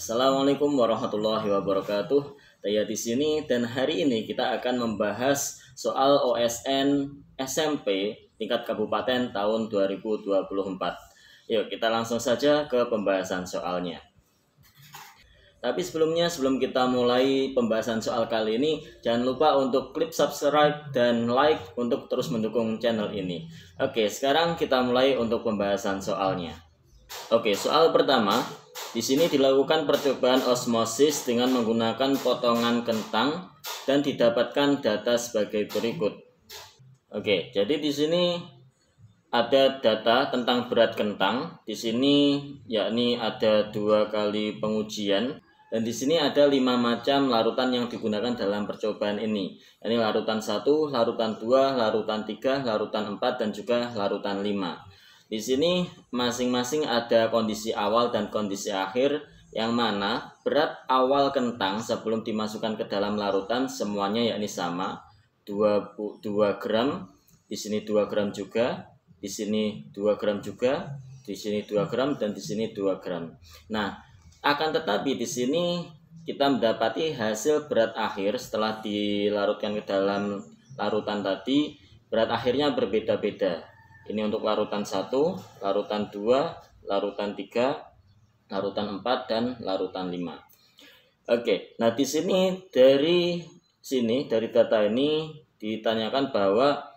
Assalamualaikum warahmatullahi wabarakatuh. Saya di sini dan hari ini kita akan membahas soal OSN SMP tingkat kabupaten tahun 2024. Yuk kita langsung saja ke pembahasan soalnya. Tapi sebelum kita mulai pembahasan soal kali ini, jangan lupa untuk klik subscribe dan like untuk terus mendukung channel ini. Oke, sekarang kita mulai untuk pembahasan soalnya. Oke, soal pertama. Di sini dilakukan percobaan osmosis dengan menggunakan potongan kentang dan didapatkan data sebagai berikut. Oke, jadi di sini ada data tentang berat kentang. Di sini yakni ada 2 kali pengujian dan di sini ada 5 macam larutan yang digunakan dalam percobaan ini. Ini larutan 1, larutan 2, larutan 3, larutan 4 dan juga larutan 5. Di sini masing-masing ada kondisi awal dan kondisi akhir, yang mana berat awal kentang sebelum dimasukkan ke dalam larutan semuanya yakni sama, 2 gram, di sini 2 gram juga, di sini 2 gram juga, di sini 2 gram dan di sini 2 gram. Nah, akan tetapi di sini kita mendapati hasil berat akhir setelah dilarutkan ke dalam larutan tadi, berat akhirnya berbeda-beda. Ini untuk larutan 1, larutan 2, larutan 3, larutan 4 dan larutan 5. Oke, nah di sini dari data ini ditanyakan bahwa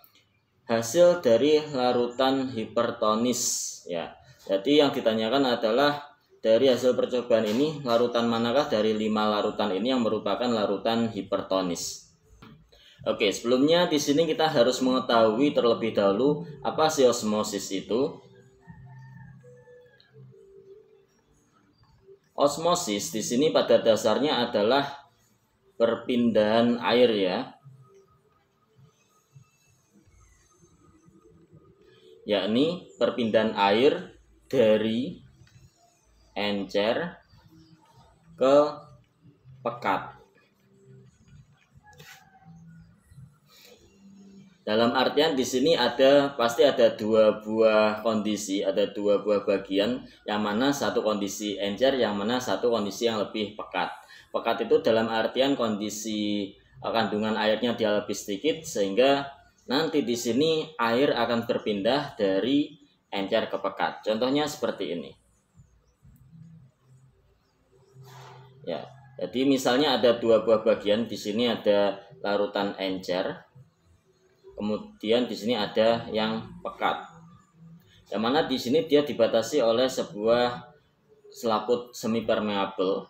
hasil dari larutan hipertonis ya. Jadi yang ditanyakan adalah dari hasil percobaan ini larutan manakah dari 5 larutan ini yang merupakan larutan hipertonis. Oke, sebelumnya di sini kita harus mengetahui terlebih dahulu apa sih osmosis itu. Osmosis di sini pada dasarnya adalah perpindahan air ya. Yakni perpindahan air dari encer ke pekat. Dalam artian di sini pasti ada 2 buah kondisi, ada 2 buah bagian, yang mana satu kondisi encer, yang mana satu kondisi yang lebih pekat. Pekat itu dalam artian kondisi kandungan airnya dia lebih sedikit, sehingga nanti di sini air akan berpindah dari encer ke pekat. Contohnya seperti ini. Ya, jadi misalnya ada 2 buah bagian, di sini ada larutan encer. Kemudian di sini ada yang pekat. Yang mana di sini dia dibatasi oleh sebuah selaput semi permeabel.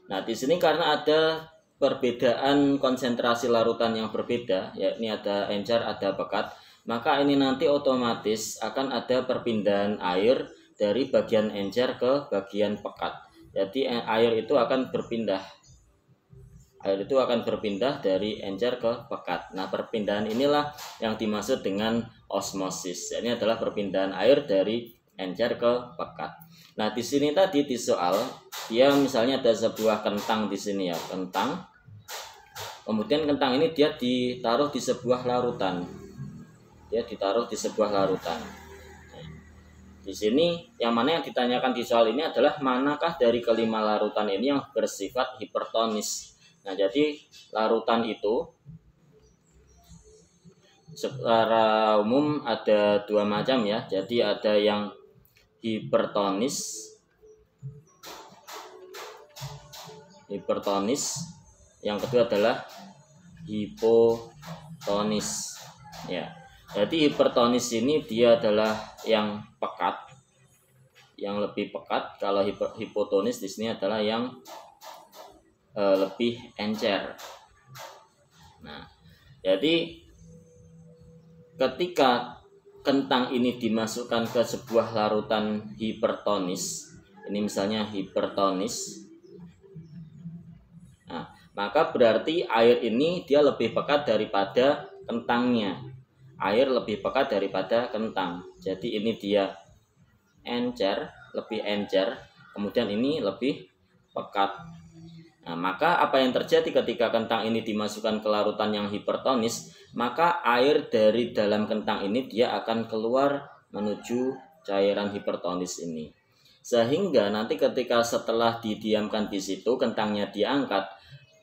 Nah, di sini karena ada perbedaan konsentrasi larutan yang berbeda, yakni ada encer, ada pekat, maka ini nanti otomatis akan ada perpindahan air dari bagian encer ke bagian pekat. Jadi air itu akan berpindah. Air itu akan berpindah dari encer ke pekat. Nah, perpindahan inilah yang dimaksud dengan osmosis. Ini adalah perpindahan air dari encer ke pekat. Nah, di sini tadi di soal, dia misalnya ada sebuah kentang di sini ya, kentang. Kemudian kentang ini dia ditaruh di sebuah larutan. Di sini yang mana yang ditanyakan di soal ini adalah manakah dari kelima larutan ini yang bersifat hipertonis. Nah, jadi larutan itu secara umum ada 2 macam ya. Jadi ada yang hipertonis, yang kedua adalah hipotonis ya. Jadi hipertonis ini dia adalah yang pekat, yang lebih pekat. Kalau hipotonis di sini adalah yang lebih encer. Nah, jadi ketika kentang ini dimasukkan ke sebuah larutan hipertonis, ini misalnya hipertonis, nah, maka berarti air ini dia lebih pekat daripada kentangnya. Air lebih pekat daripada kentang. Jadi ini dia encer, lebih encer, kemudian ini lebih pekat. Nah, maka apa yang terjadi ketika kentang ini dimasukkan ke larutan yang hipertonis, maka air dari dalam kentang ini dia akan keluar menuju cairan hipertonis ini. Sehingga nanti ketika setelah didiamkan di situ, kentangnya diangkat,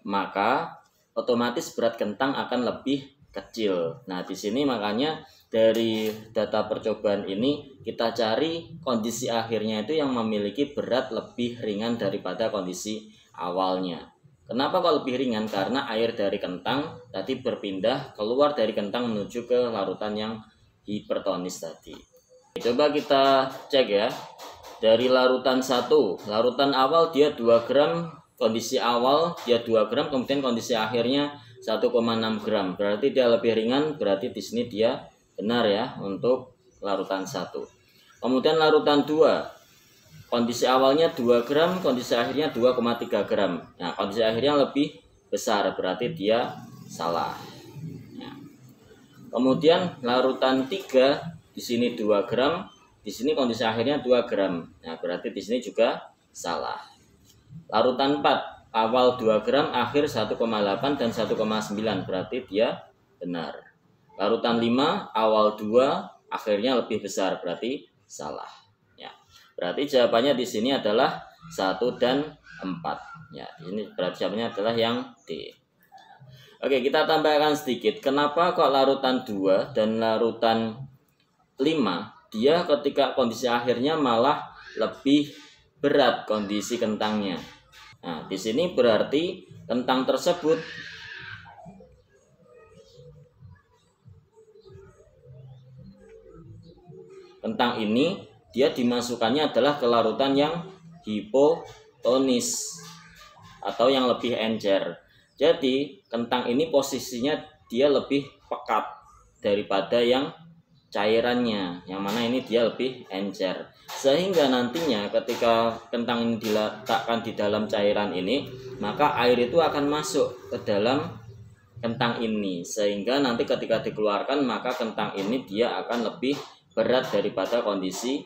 maka otomatis berat kentang akan lebih kecil. Nah, di sini makanya dari data percobaan ini kita cari kondisi akhirnya itu yang memiliki berat lebih ringan daripada kondisi awalnya. Kenapa kok lebih ringan? Karena air dari kentang tadi berpindah keluar dari kentang menuju ke larutan yang hipertonis tadi. Coba kita cek ya. Dari larutan 1, larutan awal dia 2 gram, kondisi awal dia 2 gram, kemudian kondisi akhirnya 1,6 gram. Berarti dia lebih ringan, berarti di sini dia benar ya untuk larutan 1. Kemudian larutan 2, kondisi awalnya 2 gram, kondisi akhirnya 2,3 gram. Nah, kondisi akhirnya lebih besar, berarti dia salah. Nah, kemudian larutan 3, di sini 2 gram, di sini kondisi akhirnya 2 gram. Nah, berarti di sini juga salah. Larutan 4, awal 2 gram, akhir 1,8 dan 1,9, berarti dia benar. Larutan 5, awal 2, akhirnya lebih besar, berarti salah. Ya. Berarti jawabannya di sini adalah 1 dan 4. Ya, ini berarti jawabannya adalah yang D. Oke, kita tambahkan sedikit. Kenapa kok larutan 2 dan larutan 5 dia ketika kondisi akhirnya malah lebih berat kondisi kentangnya? Nah, di sini berarti kentang tersebut ini dia dimasukkannya adalah ke larutan yang hipotonis atau yang lebih encer. Jadi kentang ini posisinya dia lebih pekat daripada yang cairannya, yang mana ini dia lebih encer. Sehingga nantinya ketika kentang ini diletakkan di dalam cairan ini, maka air itu akan masuk ke dalam kentang ini, sehingga nanti ketika dikeluarkan maka kentang ini dia akan lebih berat daripada kondisi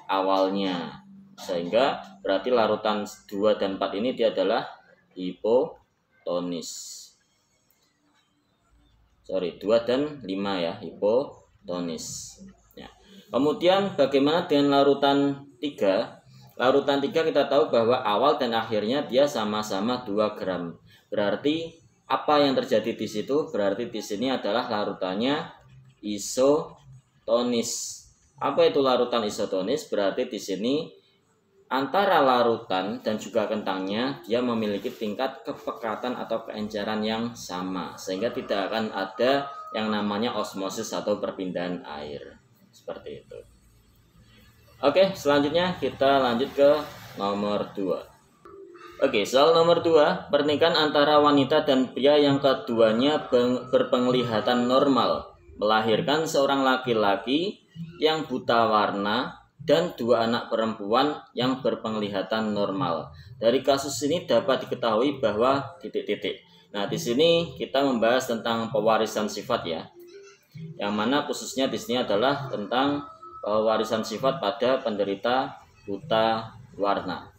awalnya. Sehingga berarti larutan 2 dan 4 ini dia adalah hipotonis. 2 dan 5 ya, hipotonis. Ya. Kemudian bagaimana dengan larutan 3? Larutan 3 kita tahu bahwa awal dan akhirnya dia sama-sama 2 gram. Berarti apa yang terjadi di situ? Berarti di sini adalah larutannya isotonis. Apa itu larutan isotonis? Berarti di sini antara larutan dan juga kentangnya dia memiliki tingkat kepekatan atau keenceran yang sama, sehingga tidak akan ada yang namanya osmosis atau perpindahan air. Seperti itu. Oke, selanjutnya kita lanjut ke nomor 2. Oke, soal nomor 2, pernikahan antara wanita dan pria yang keduanya berpenglihatan normal melahirkan seorang laki-laki yang buta warna dan 2 anak perempuan yang berpenglihatan normal. Dari kasus ini dapat diketahui bahwa titik-titik. Nah, di sini kita membahas tentang pewarisan sifat ya. Yang mana khususnya di sini adalah tentang pewarisan sifat pada penderita buta warna.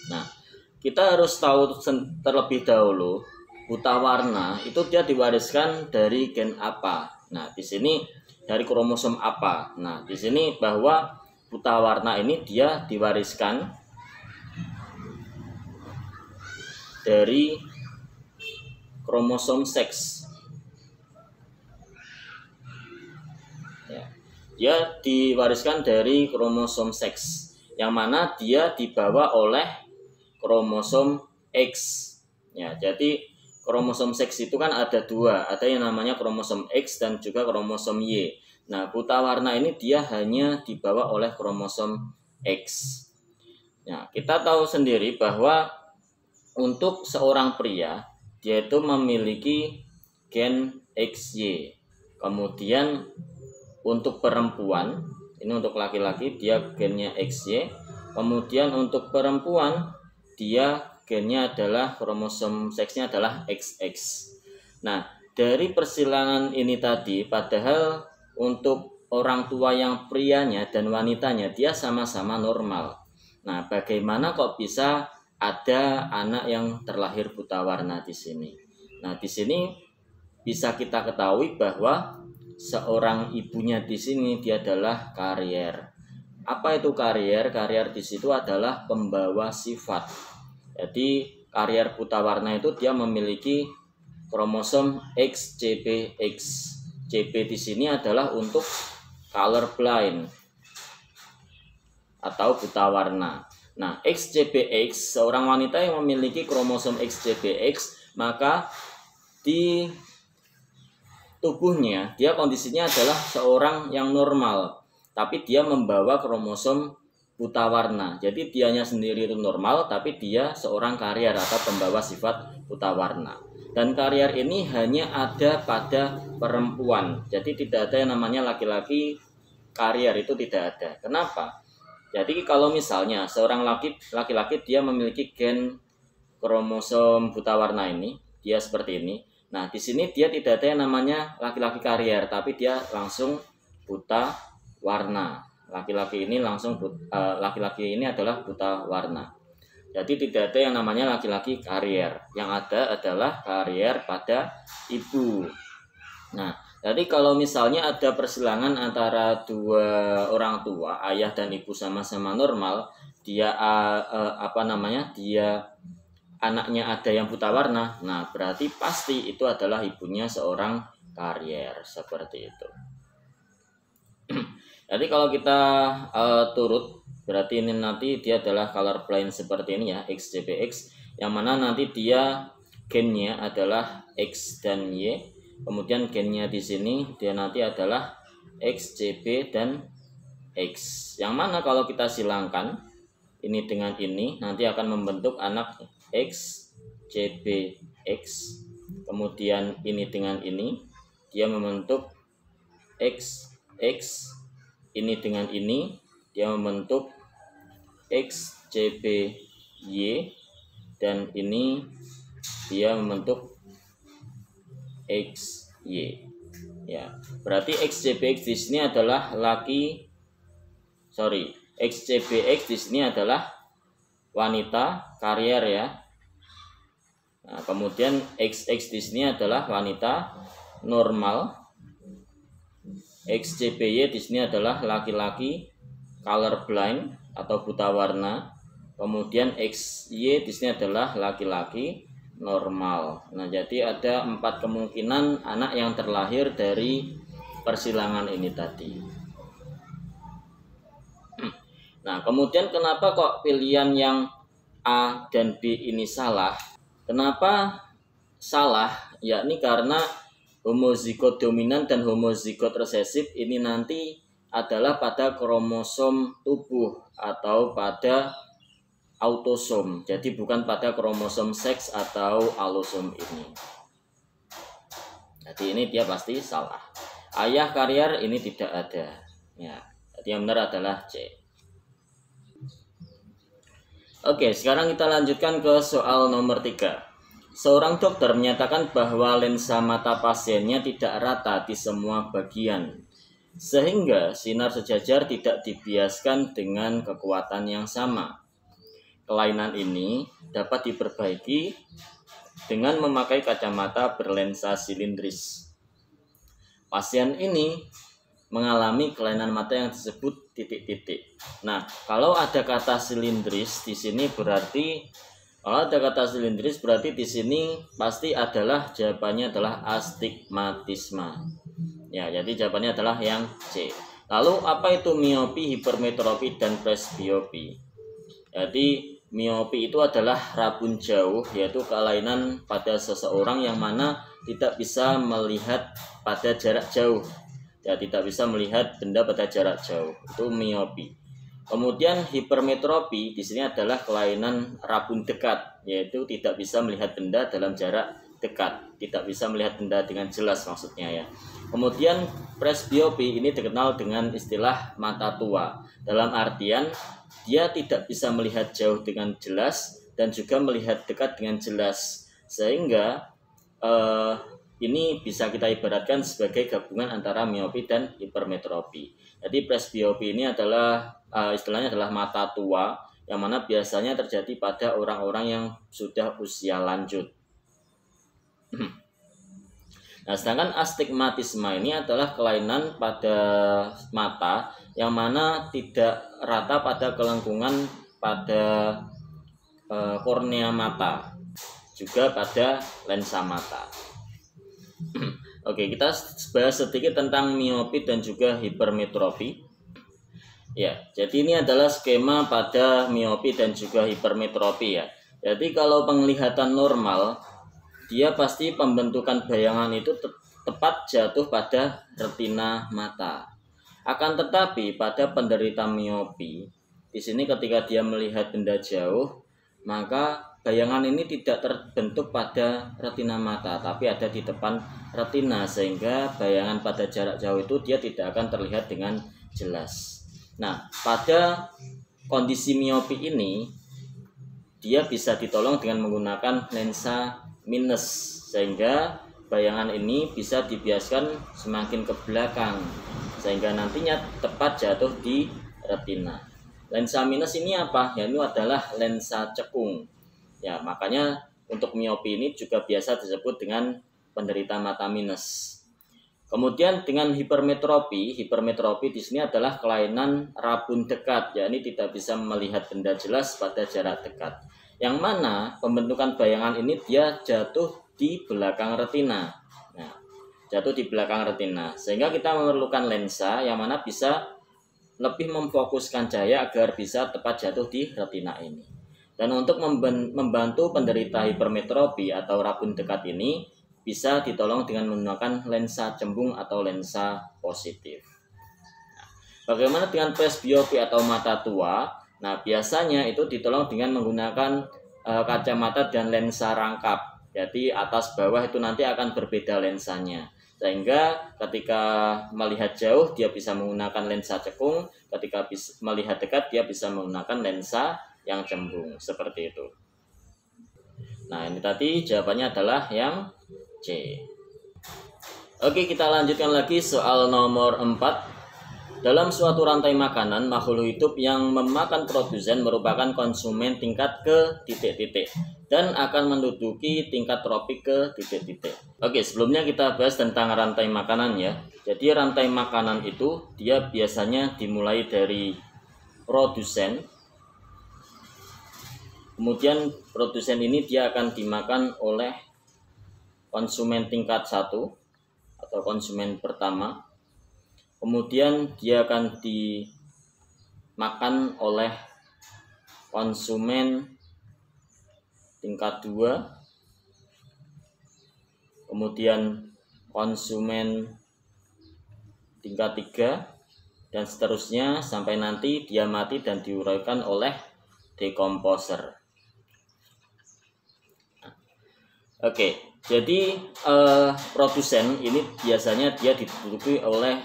Nah, kita harus tahu terlebih dahulu buta warna itu dia diwariskan dari gen apa. Nah, di sini dari kromosom apa. Nah, di sini bahwa buta warna ini dia diwariskan dari kromosom seks. Ya, dia diwariskan dari kromosom seks, yang mana dia dibawa oleh kromosom X. Ya, jadi kromosom seks itu kan ada 2, ada yang namanya kromosom X dan juga kromosom Y. Nah, buta warna ini dia hanya dibawa oleh kromosom X. Nah, kita tahu sendiri bahwa untuk seorang pria dia itu memiliki gen XY. Kemudian untuk perempuan, ini untuk laki-laki dia gennya XY. Kemudian untuk perempuan dia gennya adalah kromosom seksnya adalah XX. Nah, dari persilangan ini tadi, padahal untuk orang tua yang prianya dan wanitanya dia sama-sama normal. Nah, bagaimana kok bisa ada anak yang terlahir buta warna di sini? Nah, di sini bisa kita ketahui bahwa seorang ibunya di sini dia adalah karier. Apa itu karier? Karier di situ adalah pembawa sifat. Jadi karier buta warna itu dia memiliki kromosom XCBX. CB di sini adalah untuk color blind atau buta warna. Nah, XCBX, seorang wanita yang memiliki kromosom XCBX, maka di tubuhnya dia kondisinya adalah seorang yang normal, tapi dia membawa kromosom buta warna. Jadi dianya sendiri itu normal, tapi dia seorang karier atau pembawa sifat buta warna. Dan karier ini hanya ada pada perempuan. Jadi tidak ada yang namanya laki-laki karier, itu tidak ada. Kenapa? Jadi kalau misalnya seorang laki-laki dia memiliki gen kromosom buta warna ini, dia seperti ini. Nah, di sini dia tidak ada yang namanya laki-laki karier, tapi dia langsung buta warna. Laki-laki ini adalah buta warna. Jadi tidak ada yang namanya laki-laki karier. Yang ada adalah karier pada ibu. Nah, jadi kalau misalnya ada persilangan antara dua orang tua, ayah dan ibu sama-sama normal, dia dia anaknya ada yang buta warna, nah berarti pasti itu adalah ibunya seorang karier, seperti itu. Jadi kalau kita turut, berarti ini nanti dia adalah color blind seperti ini ya, XCBX, yang mana nanti dia gennya adalah X dan Y. Kemudian gennya di sini dia nanti adalah XCB dan X. Yang mana kalau kita silangkan ini dengan ini nanti akan membentuk anak XCBX. Kemudian ini dengan ini dia membentuk XX. Ini dengan ini dia membentuk XCBY, dan ini dia membentuk XY. Ya, berarti XCBX di sini adalah XCBX di sini adalah wanita karier ya. Nah, kemudian XX di sini adalah wanita normal. XCBY di sini adalah laki-laki color blind atau buta warna. Kemudian XY di sini adalah laki-laki normal. Nah, jadi ada 4 kemungkinan anak yang terlahir dari persilangan ini tadi. Nah, kemudian kenapa kok pilihan yang A dan B ini salah? Kenapa salah? Yakni karena homozigot dominan dan homozigot resesif ini nanti adalah pada kromosom tubuh atau pada autosom, jadi bukan pada kromosom seks atau allosom ini. Jadi ini dia pasti salah. Ayah karier ini tidak ada. Ya, jadi yang benar adalah C. Oke, sekarang kita lanjutkan ke soal nomor 3. Seorang dokter menyatakan bahwa lensa mata pasiennya tidak rata di semua bagian, sehingga sinar sejajar tidak dibiaskan dengan kekuatan yang sama. Kelainan ini dapat diperbaiki dengan memakai kacamata berlensa silindris. Pasien ini mengalami kelainan mata yang disebut titik-titik. Nah, kalau ada kata silindris di sini berarti di sini pasti adalah jawabannya adalah astigmatisme. Ya, jadi jawabannya adalah yang C. Lalu apa itu miopi, hipermetropi, dan presbiopi? Jadi miopi itu adalah rabun jauh, yaitu kelainan pada seseorang yang mana tidak bisa melihat pada jarak jauh. Ya, tidak bisa melihat benda pada jarak jauh. Itu miopi. Kemudian hipermetropi di sini adalah kelainan rabun dekat, yaitu tidak bisa melihat benda dalam jarak dekat, tidak bisa melihat benda dengan jelas maksudnya ya. Kemudian presbiopi ini dikenal dengan istilah mata tua, dalam artian dia tidak bisa melihat jauh dengan jelas dan juga melihat dekat dengan jelas, sehingga ini bisa kita ibaratkan sebagai gabungan antara miopi dan hipermetropi. Jadi presbiopi ini adalah istilahnya adalah mata tua, yang mana biasanya terjadi pada orang-orang yang sudah usia lanjut. Nah, sedangkan astigmatisme ini adalah kelainan pada mata yang mana tidak rata pada kelengkungan pada kornea mata, juga pada lensa mata. Oke, kita bahas sedikit tentang miopi dan juga hipermetropi. Ya, jadi ini adalah skema pada miopi dan juga hipermetropi ya. Jadi kalau penglihatan normal, dia pasti pembentukan bayangan itu tepat jatuh pada retina mata. Akan tetapi pada penderita miopi, di sini ketika dia melihat benda jauh, maka bayangan ini tidak terbentuk pada retina mata, tapi ada di depan retina, sehingga bayangan pada jarak jauh itu dia tidak akan terlihat dengan jelas. Nah, pada kondisi miopi ini, dia bisa ditolong dengan menggunakan lensa minus, sehingga bayangan ini bisa dibiaskan semakin ke belakang, sehingga nantinya tepat jatuh di retina. Lensa minus ini apa? Ya, ini adalah lensa cekung. Ya, makanya untuk miopi ini juga biasa disebut dengan penderita mata minus. Kemudian dengan hipermetropi di sini adalah kelainan rabun dekat, ya, ini tidak bisa melihat benda jelas pada jarak dekat. Yang mana pembentukan bayangan ini dia jatuh di belakang retina. Nah, jatuh di belakang retina, sehingga kita memerlukan lensa yang mana bisa lebih memfokuskan cahaya agar bisa tepat jatuh di retina ini. Dan untuk membantu penderita hipermetropi atau rabun dekat ini bisa ditolong dengan menggunakan lensa cembung atau lensa positif. Nah, bagaimana dengan presbiopi atau mata tua? Nah, biasanya itu ditolong dengan menggunakan kacamata dan lensa rangkap. Jadi atas bawah itu nanti akan berbeda lensanya. Sehingga ketika melihat jauh dia bisa menggunakan lensa cekung, ketika melihat dekat dia bisa menggunakan lensa yang cembung, seperti itu. Nah, ini tadi jawabannya adalah yang C. Oke, kita lanjutkan lagi soal nomor 4. Dalam suatu rantai makanan, makhluk hidup yang memakan produsen merupakan konsumen tingkat ke titik-titik dan akan menduduki tingkat tropik ke titik-titik. Oke, sebelumnya kita bahas tentang rantai makanan ya. Jadi rantai makanan itu dia biasanya dimulai dari produsen. Kemudian produsen ini dia akan dimakan oleh konsumen tingkat 1 atau konsumen pertama. Kemudian dia akan dimakan oleh konsumen tingkat 2. Kemudian konsumen tingkat 3 dan seterusnya sampai nanti dia mati dan diuraikan oleh dekomposer. Oke, jadi produsen ini biasanya dia diduduki oleh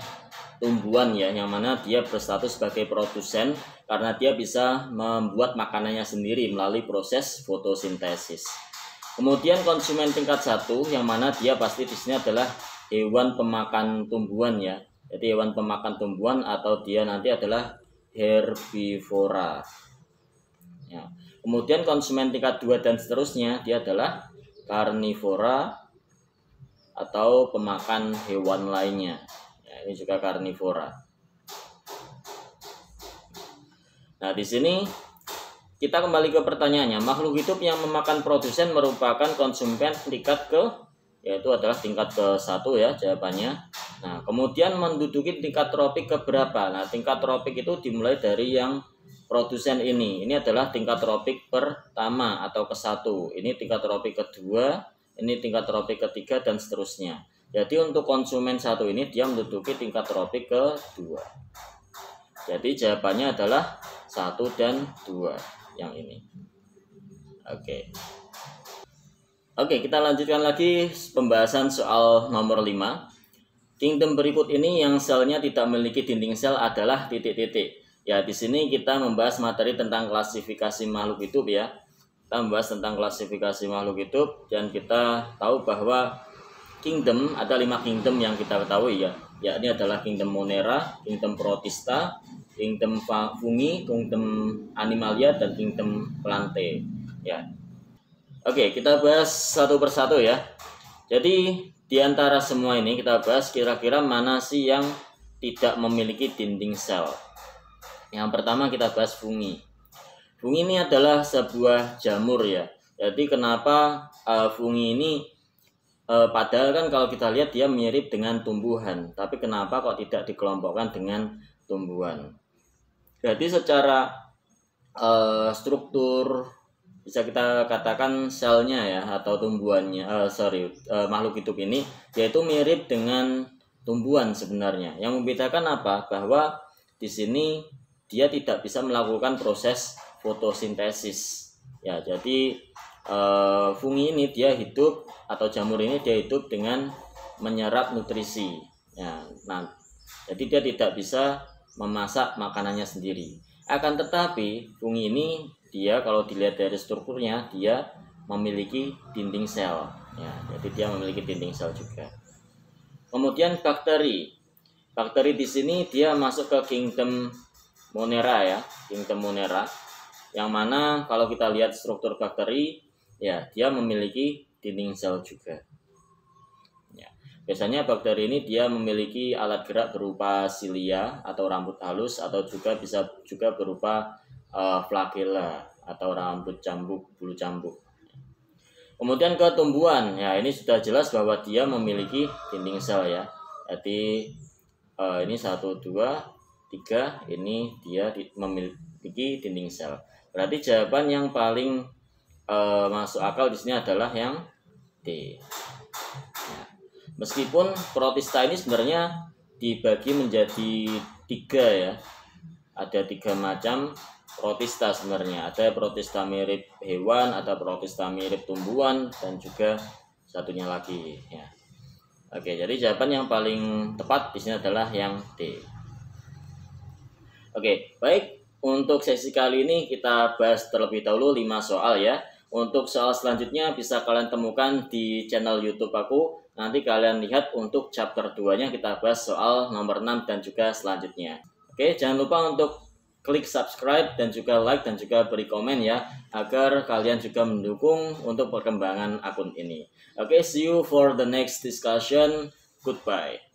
tumbuhan ya, yang mana dia berstatus sebagai produsen karena dia bisa membuat makanannya sendiri melalui proses fotosintesis. Kemudian konsumen tingkat 1 yang mana dia pasti di sini adalah hewan pemakan tumbuhan ya. Jadi hewan pemakan tumbuhan atau dia nanti adalah herbivora. Ya. Kemudian konsumen tingkat 2 dan seterusnya dia adalah karnivora atau pemakan hewan lainnya. Ya, ini juga karnivora. Nah, di sini kita kembali ke pertanyaannya. Makhluk hidup yang memakan produsen merupakan konsumen tingkat ke, yaitu adalah tingkat ke-1 ya jawabannya. Nah, kemudian menduduki tingkat tropik ke berapa? Nah, tingkat tropik itu dimulai dari yang produsen ini. Ini adalah tingkat tropik pertama atau ke-1. Ini tingkat tropik kedua, ini tingkat tropik ketiga dan seterusnya. Jadi untuk konsumen 1 ini dia menduduki tingkat tropik kedua. Jadi jawabannya adalah 1 dan 2 yang ini. Oke, kita lanjutkan lagi pembahasan soal nomor 5. Kingdom berikut ini yang selnya tidak memiliki dinding sel adalah titik-titik. Ya, di sini kita membahas materi tentang klasifikasi makhluk hidup ya. Kita membahas tentang klasifikasi makhluk hidup dan kita tahu bahwa kingdom ada 5 kingdom yang kita ketahui ya. Ya, ini adalah kingdom Monera, kingdom Protista, kingdom Fungi, kingdom Animalia dan kingdom Plante. Ya. Oke, kita bahas satu persatu ya. Jadi di antara semua ini kita bahas kira-kira mana sih yang tidak memiliki dinding sel. Yang pertama kita bahas fungi. Fungi ini adalah sebuah jamur ya. Jadi kenapa fungi ini padahal kan kalau kita lihat dia mirip dengan tumbuhan, tapi kenapa kok tidak dikelompokkan dengan tumbuhan? Jadi secara struktur bisa kita katakan selnya ya atau tumbuhannya, makhluk hidup ini yaitu mirip dengan tumbuhan sebenarnya. Yang membedakan apa? Bahwa di sini dia tidak bisa melakukan proses fotosintesis. Ya, jadi fungi ini dia hidup atau jamur ini dia hidup dengan menyerap nutrisi. Ya, nah, jadi dia tidak bisa memasak makanannya sendiri. Akan tetapi fungi ini dia kalau dilihat dari strukturnya dia memiliki dinding sel. Ya, jadi dia memiliki dinding sel juga. Kemudian bakteri. Bakteri di sini dia masuk ke kingdom Monera ya, kingdom Monera. Yang mana kalau kita lihat struktur bakteri ya dia memiliki dinding sel juga. Ya, biasanya bakteri ini dia memiliki alat gerak berupa silia atau rambut halus atau juga bisa juga berupa flagella atau rambut cambuk, bulu cambuk. Kemudian ke tumbuhan, ya ini sudah jelas bahwa dia memiliki dinding sel ya. Jadi ini 1, 2, 3, ini dia memiliki dinding sel. Berarti jawaban yang paling masuk akal di sini adalah yang D. Ya. Meskipun protista ini sebenarnya dibagi menjadi 3 ya. Ada 3 macam protista sebenarnya. Ada protista mirip hewan, ada protista mirip tumbuhan, dan juga satunya lagi ya. Oke, jadi jawaban yang paling tepat di sini adalah yang D. Oke, baik. Untuk sesi kali ini kita bahas terlebih dahulu 5 soal ya. Untuk soal selanjutnya bisa kalian temukan di channel YouTube aku. Nanti kalian lihat untuk chapter 2-nya kita bahas soal nomor 6 dan juga selanjutnya. Oke, jangan lupa untuk klik subscribe dan juga like dan juga beri komen ya, agar kalian juga mendukung untuk perkembangan akun ini. Oke, see you for the next discussion. Goodbye.